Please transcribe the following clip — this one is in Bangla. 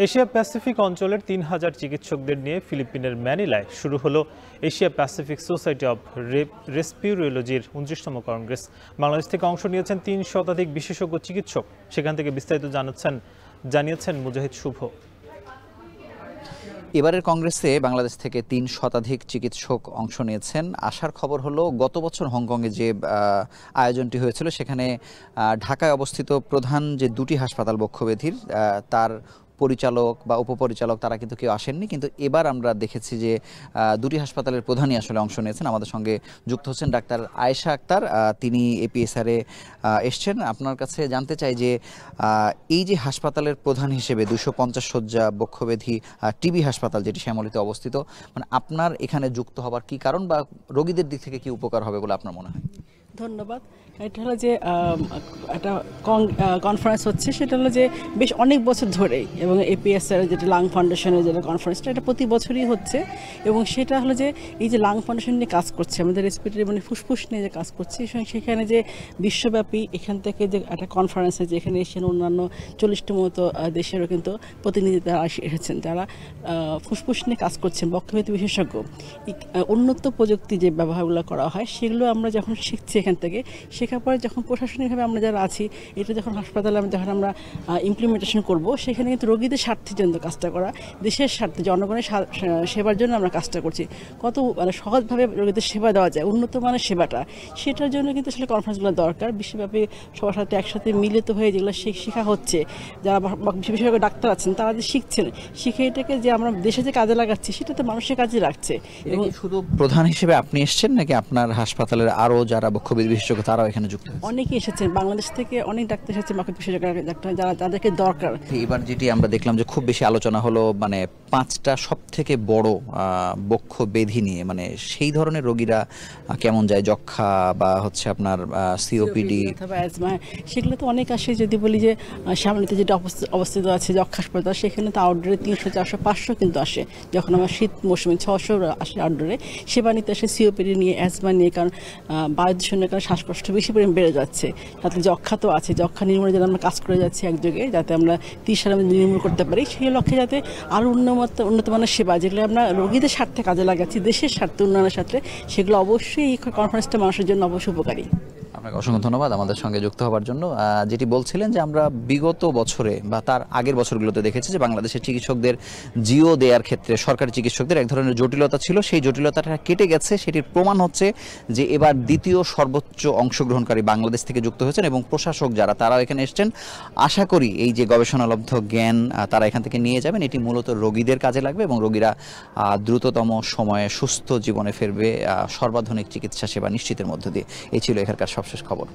এশিয়া প্যাসিফিক অঞ্চলের ৩,০০০ চিকিৎসকদের নিয়ে ফিলিপিনের ম্যানিলায় শুরু হলো এশিয়া প্যাসিফিক সোসাইটি অব রেসপিউরোলজির ২৯তম কংগ্রেস। বাংলাদেশ থেকে অংশ নিয়েছেন ৩ শতাধিক বিশেষজ্ঞ চিকিৎসক। সেখান থেকে বিস্তারিত জানিয়েছেন মুজাহিদ শুভ। এবারের কংগ্রেসে বাংলাদেশ থেকে ৩ শতাধিক চিকিৎসক অংশ নিয়েছেন। আসার খবর হলো গত বছর হংকংয়ে যে আয়োজনটি হয়েছিল সেখানে ঢাকায় অবস্থিত প্রধান যে দুটি হাসপাতাল বক্ষব্যাধির তার পরিচালক বা উপপরিচালক তারা কিন্তু কেউ আসেননি, কিন্তু এবার আমরা দেখেছি যে দুটি হাসপাতালের প্রধানই আসলে অংশ নিয়েছেন। আমাদের সঙ্গে যুক্ত হচ্ছেন ডাক্তার আয়েশা আক্তার, তিনি এপিএসআরে এসছেন। আপনার কাছে জানতে চাই যে এই যে হাসপাতালের প্রধান হিসেবে 250 শয্যা বক্ষব্যাধি টিবি হাসপাতাল যেটি শ্যামলীতে অবস্থিত, মানে আপনার এখানে যুক্ত হবার কি কারণ বা রোগীদের দিক থেকে কি উপকার হবে বলে আপনার মনে হয়? ধন্যবাদ। এটা হলো যে একটা কনফারেন্স হচ্ছে, সেটা হলো যে বেশ অনেক বছর ধরেই, এবং এপিএসআর যেটা লাং ফাউন্ডেশনের যেটা কনফারেন্সটা এটা প্রতি বছরই হচ্ছে, এবং সেটা হলো যে এই যে লাং ফাউন্ডেশন নিয়ে কাজ করছে, আমাদের রেসপিরেটরি মানে ফুসফুস নিয়ে যে কাজ করছে, সেখানে যে বিশ্বব্যাপী এখান থেকে যে একটা কনফারেন্স আছে যেখানে এসেছেন অন্যান্য 40টি মতো দেশেরও কিন্তু প্রতিনিধি তারা এসেছেন, যারা ফুসফুস নিয়ে কাজ করছেন, বক্ষব্যাধি বিশেষজ্ঞ। উন্নত প্রযুক্তি যে ব্যবহারগুলো করা হয় সেগুলো আমরা যখন শিখছি এখান থেকে, শেখার পরে যখন প্রশাসনিকভাবে আমরা যারা আছি এটা যখন হাসপাতালে যখন আমরা ইমপ্লিমেন্টেশন করব, সেখানে কিন্তু রোগীদের স্বার্থের জন্য কাজটা করা, দেশের স্বার্থে জনগণের সেবার জন্য আমরা কাজটা করছি। কত সহজভাবে রোগীদের সেবা দেওয়া যায়, উন্নত মানের সেবাটা, সেটার জন্য কিন্তু আসলে কনফারেন্সগুলো দরকার। বিশ্বব্যাপী সবার সাথে একসাথে মিলিত হয়ে যেগুলো শেখা হচ্ছে, যারা বিশেষজ্ঞ ডাক্তার আছেন তারা যে শিখছেন, শিখে এটাকে যে আমরা দেশে যে কাজে লাগাচ্ছি সেটা তো মানুষের কাজে লাগছে। এবং শুধু প্রধান হিসেবে আপনি এসেছেন নাকি আপনার হাসপাতালের আরও যারা বক্ষব্যাধি বিশেষজ্ঞ তারাও এখানে যুক্ত হয়েছে? অনেকে এসেছেন, বাংলাদেশ থেকে অনেক ডাক্তার এসেছে, বক্ষব্যাধি বিশেষজ্ঞ ডাক্তার যারা তাদেরকে দরকার। এবার যেটি আমরা দেখলাম যে খুব বেশি আলোচনা হলো মানে 5টা সব থেকে বড় বক্ষব্যাধি নিয়ে, মানে সেই ধরনের রোগীরা কেমন যায়, যক্ষা বা হচ্ছে আপনার সিওপিডি অথবা অ্যাজমা, সেগুলো তো অনেক আসে। যদি বলি যে শ্যামলীতে যেটা অবস্থিত আছে যক্ষা হাসপাতাল, সেখানে তো আউটডোরে 300, 400, 500 কিন্তু আসে। যখন আমার শীত মৌসুমে 600 আসে আউটডোরে সেবা নিতে আসে, সিওপিডি নিয়ে, অ্যাজমা নিয়ে, কারণ বায়ু দূষণের কারণে শ্বাসকষ্ট বেশি পরিমাণ বেড়ে যাচ্ছে। সাথে যক্ষা তো আছে, যক্ষা নির্মূলের জন্য আমরা কাজ করে যাচ্ছি একযোগে, যাতে আমরা 30 সালের মধ্যে নির্মূল করতে পারি। সেই লক্ষ্যে যাতে আরও উন্নত মানের সেবা, যেগুলো আমরা রোগীদের স্বার্থে কাজে লাগাচ্ছি, দেশের স্বার্থে, উন্নয়নের স্বার্থে, সেগুলো অবশ্যই এই কনফারেন্সটা মানুষের জন্য অবশ্যই উপকারী। আপনাকে অসংখ্য ধন্যবাদ আমাদের সঙ্গে যুক্ত হওয়ার জন্য। যেটি বলছিলেন যে আমরা বিগত বছরে বা তার আগের বছরগুলোতে দেখেছি যে বাংলাদেশের চিকিৎসকদের জিও দেওয়ার ক্ষেত্রে সরকারি চিকিৎসকদের এক ধরনের জটিলতা ছিল, সেই জটিলতাটা কেটে গেছে। সেটির প্রমাণ হচ্ছে যে এবার দ্বিতীয় সর্বোচ্চ অংশগ্রহণকারী বাংলাদেশ থেকে যুক্ত হয়েছেন এবং প্রশাসক যারা তারাও এখানে এসছেন। আশা করি এই যে গবেষণালব্ধ জ্ঞান তারা এখান থেকে নিয়ে যাবেন, এটি মূলত রোগীদের কাজে লাগবে এবং রোগীরা দ্রুততম সময়ে সুস্থ জীবনে ফিরবে সর্বাধুনিক চিকিৎসা সেবা নিশ্চিতের মধ্য দিয়ে। এই ছিল এখানকার সবশেষ খবর।